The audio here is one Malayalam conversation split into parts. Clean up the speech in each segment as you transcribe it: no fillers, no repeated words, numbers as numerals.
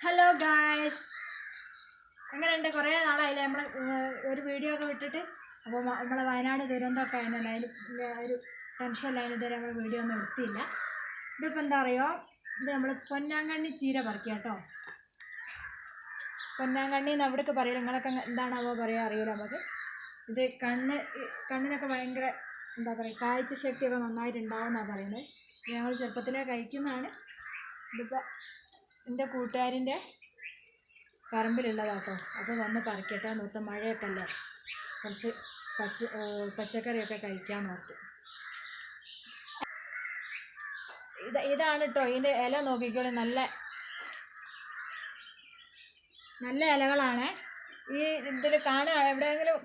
ഹലോ ഗായ്സ്, എങ്ങനെയുണ്ട്? കുറേ നാളായില്ലേ നമ്മൾ ഒരു വീഡിയോ ഒക്കെ വിട്ടിട്ട്. അപ്പോൾ നമ്മളെ വയനാട് ദുരന്തമൊക്കെ ആയിരുന്നല്ലോ, അതിൽ ഒരു ടെൻഷനിലായിരുന്നു. ഇതുവരെ നമ്മൾ വീഡിയോ ഒന്നും എടുത്തില്ല. ഇതിപ്പോൾ എന്താ അറിയോ, ഇത് നമ്മൾ പൊന്നാങ്കണ്ണി ചീര പറിക്കുക കേട്ടോ. പൊന്നാങ്കണ്ണി എന്ന് അവിടേക്ക് പറയില്ല, നിങ്ങളൊക്കെ എന്താണാവോ പറയുക അറിയില്ല നമുക്ക്. ഇത് കണ്ണിനൊക്കെ ഭയങ്കര എന്താ പറയുക, കാഴ്ച ശക്തിയൊക്കെ നന്നായിട്ടുണ്ടാവും എന്നാണ് പറയുന്നത്. ഞങ്ങൾ ചെറുപ്പത്തിലേ കഴിക്കുന്നതാണ്. ഇതിപ്പോൾ എൻ്റെ കൂട്ടുകാരിൻ്റെ പറമ്പിലുള്ളതാട്ടോ. അപ്പോൾ വന്ന് പറിക്കട്ടെ നോക്കാം, മഴയൊക്കെ അല്ലേ, കുറച്ച് പച്ചക്കറിയൊക്കെ കഴിക്കാൻ നോക്കും. ഇതാണ് കേട്ടോ ഇതിൻ്റെ ഇല, നോക്കിക്കോളൂ. നല്ല ഇലകളാണ്. ഈ ഇതിൽ കാണുക, എവിടെയെങ്കിലും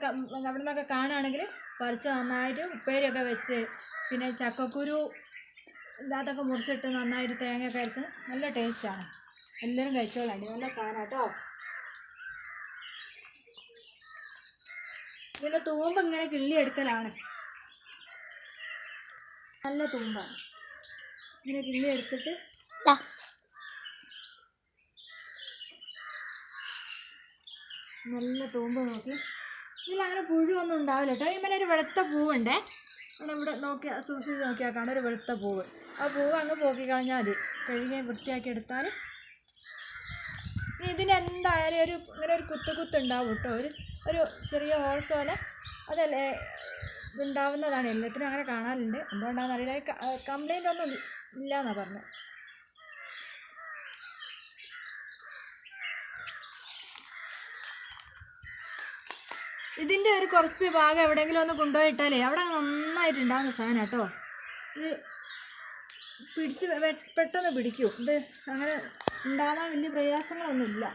അവിടെ നിന്നൊക്കെ കാണുകയാണെങ്കിൽ പറിച്ച് നന്നായിട്ട് ഉപ്പേരിയൊക്കെ വെച്ച്, പിന്നെ ചക്കക്കുരു ഇല്ലാത്തൊക്കെ മുറിച്ചിട്ട് നന്നായിട്ട് തേങ്ങയൊക്കെ അരച്ച് നല്ല ടേസ്റ്റാണ്. എല്ലാവരും കഴിച്ചോളാണ്ട്, നല്ല സാധനം കേട്ടോ. ഇതിൻ്റെ തൂമ്പ് ഇങ്ങനെ കിള്ളി എടുക്കലാണ്, നല്ല തൂമ്പാണ്. ഇങ്ങനെ കിള്ളി എടുത്തിട്ട് നല്ല തൂമ്പ് നോക്കി. ഇതിലങ്ങനെ പുഴുവൊന്നും ഉണ്ടാവില്ല കേട്ടോ. ഇങ്ങനെ ഒരു വെളുത്ത പൂവുണ്ടേ, ഇവിടെ നോക്കിയാൽ സൂക്ഷിച്ച് നോക്കിയാൽ കാണാം, ഒരു വെളുത്ത പൂവ്. ആ പൂവ് അങ്ങ് പോക്കി കളഞ്ഞാൽ മതി, കഴുകി വൃത്തിയാക്കി എടുത്താൽ. ഇതിനെന്തായാലും ഇങ്ങനെ ഒരു കുത്തുണ്ടാവും കേട്ടോ, ഒരു ചെറിയ ഹോൾസ് പോലെ. അതല്ലേ ഉണ്ടാവുന്നതാണ്, എല്ലാത്തിനും അങ്ങനെ കാണാറുണ്ട്. എന്തുകൊണ്ടാണെന്ന് അറിയില്ല, കംപ്ലൈൻ്റ് ഒന്നും ഇല്ല എന്നാണ് പറഞ്ഞത്. ഇതിൻ്റെ ഒരു കുറച്ച് ഭാഗം എവിടെയെങ്കിലും ഒന്ന് കൊണ്ടുപോയിട്ടാലേ അവിടെ നന്നായിട്ടുണ്ടാകുന്ന സാധനം കേട്ടോ. ഇത് പെട്ടെന്ന് പിടിക്കും. ഇത് അങ്ങനെ ഉണ്ടാകാൻ വലിയ പ്രയാസങ്ങളൊന്നുമില്ല.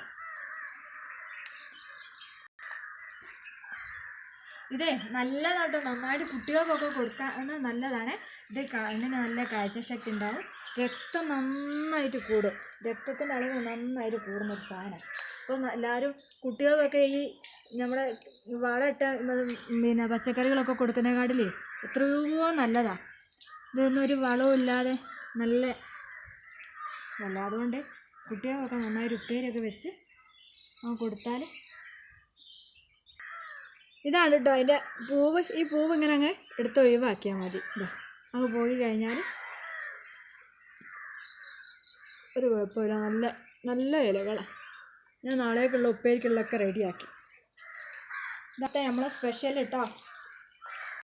ഇതേ നല്ലതാട്ടോ, നന്നായിട്ട് കുട്ടികൾക്കൊക്കെ കൊടുക്കാൻ നല്ലതാണ്. ഇത് കണ്ണിന് നല്ല കാഴ്ചശക്തി ഉണ്ടാവും, രക്തം നന്നായിട്ട് കൂടും, രക്തത്തിൻ്റെ അളവ് നന്നായിട്ട് കൂടുന്നൊരു സാധനം. അപ്പോൾ എല്ലാവരും കുട്ടികൾക്കൊക്കെ ഈ നമ്മുടെ വളമിട്ട പിന്നെ പച്ചക്കറികളൊക്കെ കൊടുക്കുന്നതിനെക്കാട്ടിൽ എത്രയോ നല്ലതാണ്. ഇതൊന്നും ഒരു വളവും ഇല്ലാതെ നല്ല അതുകൊണ്ട് കുട്ടികൾക്കൊക്കെ നന്നായിട്ട് ഉപ്പേരിയൊക്കെ വെച്ച് കൊടുത്താൽ. ഇതാണ് കേട്ടോ അതിൻ്റെ പൂവ്. ഈ പൂവ് ഇങ്ങനെ അങ്ങ് എടുത്ത് ഒഴിവാക്കിയാൽ മതി. ഇതാ അങ്ങ് പോയി കഴിഞ്ഞാൽ ഒരു കുഴപ്പമില്ല, നല്ല ഇലകളാണ്. ഞാൻ നാളേക്കുള്ള ഉപ്പേരിക്കുള്ളതൊക്കെ റെഡിയാക്കി. ഇതൊക്കെ നമ്മളെ സ്പെഷ്യൽ കേട്ടോ.